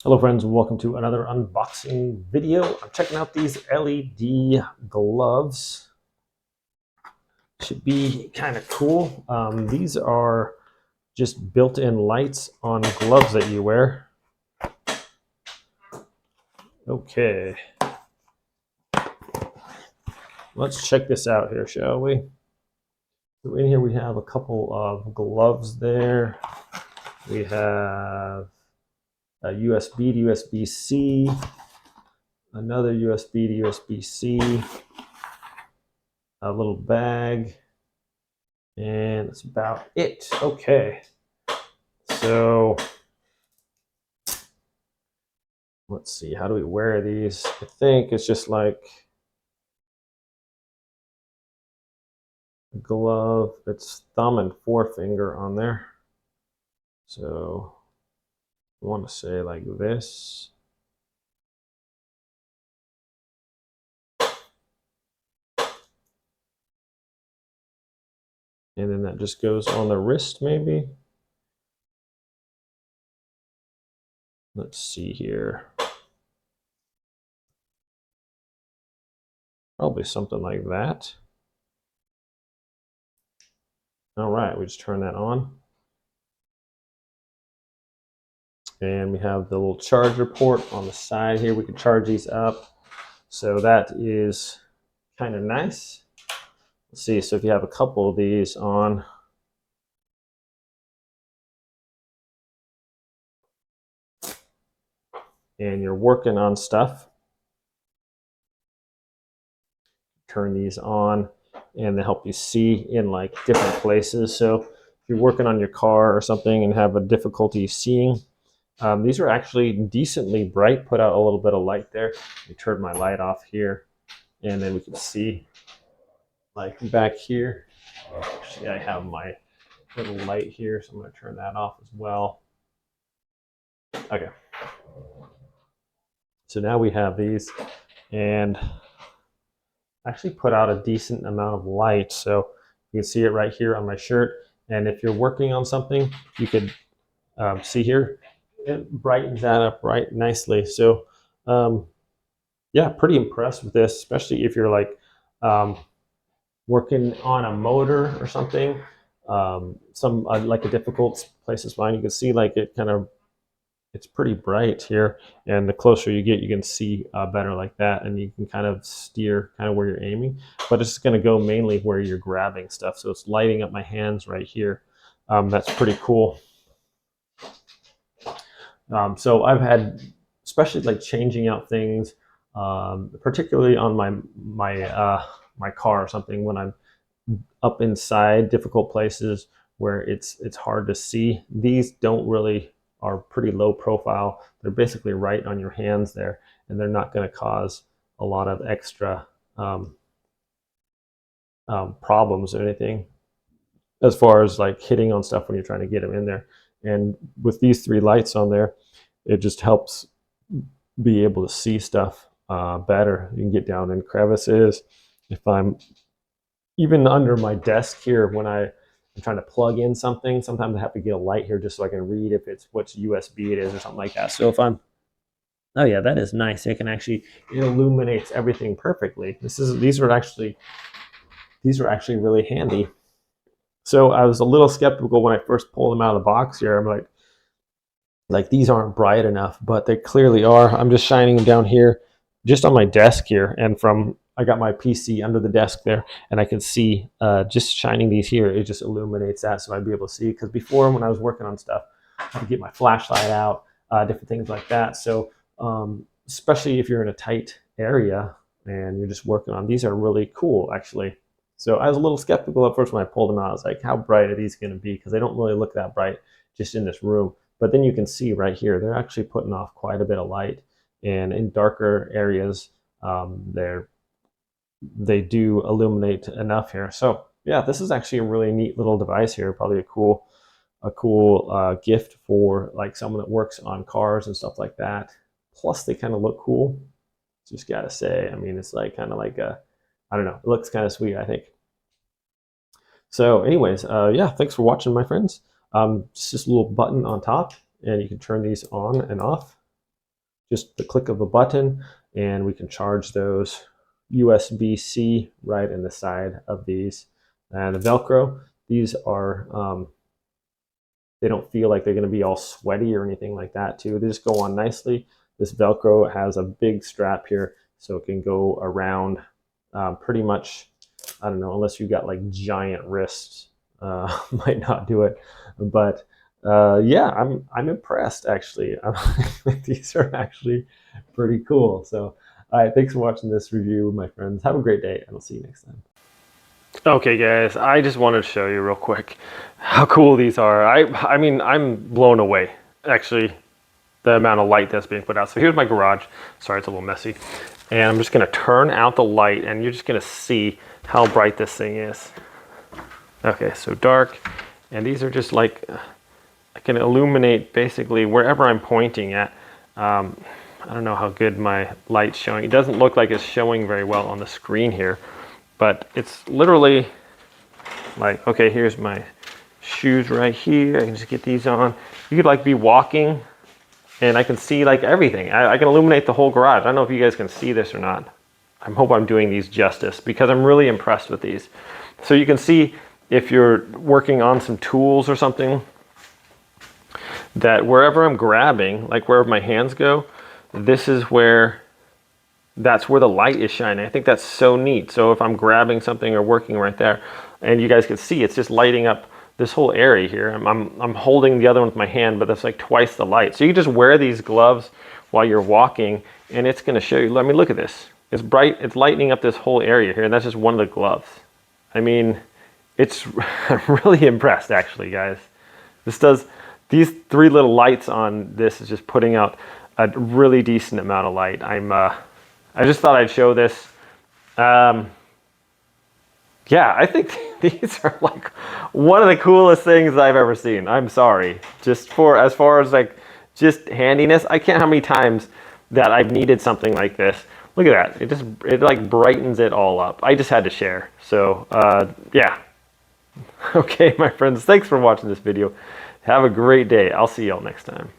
Hello friends, welcome to another unboxing video. I'm checking out these LED gloves. Should be kind of cool. These are just built-in lights on gloves that you wear. Okay, let's check this out here, shall we? So in here we have a couple of gloves there. We have a USB to USB-C, another USB to USB-C, a little bag, and that's about it. Okay, so let's see, how do we wear these? I think it's just like a glove. It's thumb and forefinger on there. So I want to say like this. And then that just goes on the wrist maybe. Let's see here. Probably something like that. All right, we just turn that on. And we have the little charger port on the side here. We can charge these up. So that is kind of nice. Let's see, so if you have a couple of these on, and you're working on stuff, turn these on and they help you see in like different places. So if you're working on your car or something and have a difficulty seeing, these are actually decently bright, put out a little bit of light there. I turned my light off here and then we can see like back here. Actually, I have my little light here, so I'm going to turn that off as well. Okay. So now we have these and actually put out a decent amount of light. So you can see it right here on my shirt. And if you're working on something, you could see here, it brightens that up right nicely. So yeah, pretty impressed with this, especially if you're like working on a motor or something. Some like a difficult place to find, you can see like it kind of, it's pretty bright here, and the closer you get, you can see better like that, and you can kind of steer kind of where you're aiming, but it's going to go mainly where you're grabbing stuff. So it's lighting up my hands right here. That's pretty cool. So I've had, especially like changing out things, particularly on my car or something, when I'm up inside difficult places where it's hard to see. These don't really, are pretty low profile. They're basically right on your hands there, and they're not going to cause a lot of extra problems or anything as far as like hitting on stuff when you're trying to get them in there. And with these three lights on there, it just helps be able to see stuff better. You can get down in crevices. If I'm even under my desk here, when I'm trying to plug in something, sometimes I have to get a light here just so I can read if it's which USB it is or something like that. So if I'm, oh yeah, that is nice. It can actually, it illuminates everything perfectly. These are actually really handy. So I was a little skeptical when I first pulled them out of the box here. I'm like these aren't bright enough, but they clearly are. I'm just shining them down here, just on my desk here, and from, I got my PC under the desk there, and I can see just shining these here, it just illuminates that, so I'd be able to see. Because before, when I was working on stuff, I had to get my flashlight out, different things like that. So especially if you're in a tight area and you're just working on, these are really cool actually. So I was a little skeptical at first when I pulled them out. I was like, how bright are these going to be? Because they don't really look that bright just in this room. But then you can see right here, they're actually putting off quite a bit of light. And in darker areas, they do illuminate enough here. So yeah, this is actually a really neat little device here. Probably a cool gift for like someone that works on cars and stuff like that. Plus, they kind of look cool. Just gotta say, I mean, it's like kind of like a, I don't know, it looks kind of sweet, I think. So anyways, yeah, thanks for watching, my friends. It's just a little button on top, and you can turn these on and off. just the click of a button, and we can charge those USB-C right in the side of these. And the Velcro, these are, they don't feel like they're going to be all sweaty or anything like that too. They just go on nicely. This Velcro has a big strap here, so it can go around pretty much, I don't know, unless you've got like giant wrists, might not do it. But yeah, I'm impressed actually. These are actually pretty cool. So, all right, thanks for watching this review, my friends. Have a great day, and I'll see you next time. Okay, guys, I just wanted to show you real quick how cool these are. I mean, I'm blown away, actually, the amount of light that's being put out. So here's my garage. Sorry, it's a little messy. And I'm just going to turn out the light, and you're just going to see how bright this thing is. Okay, so dark. And these are just like, I can illuminate basically wherever I'm pointing at. I don't know how good my light's showing. It doesn't look like it's showing very well on the screen here, but it's literally like, okay, here's my shoes right here. I can just get these on. You could like be walking and I can see like everything. I can illuminate the whole garage. I don't know if you guys can see this or not. I hope I'm doing these justice because I'm really impressed with these. So you can see if you're working on some tools or something, that wherever I'm grabbing, like wherever my hands go, this is where, that's where the light is shining. I think that's so neat. So if I'm grabbing something or working right there, and you guys can see it's just lighting up this whole area here. I'm holding the other one with my hand, but that's like twice the light. So you can just wear these gloves while you're walking, and it's gonna show you, I mean, look at this. It's bright, it's lightening up this whole area here, and that's just one of the gloves. I mean, it's, I'm really impressed actually, guys. These three little lights on this is just putting out a really decent amount of light. I just thought I'd show this. Yeah, I think these are like one of the coolest things I've ever seen. I'm sorry. Just as far as like just handiness, I can't how many times that I've needed something like this. Look at that. It like brightens it all up. I just had to share. So yeah. Okay, my friends, thanks for watching this video. Have a great day. I'll see y'all next time.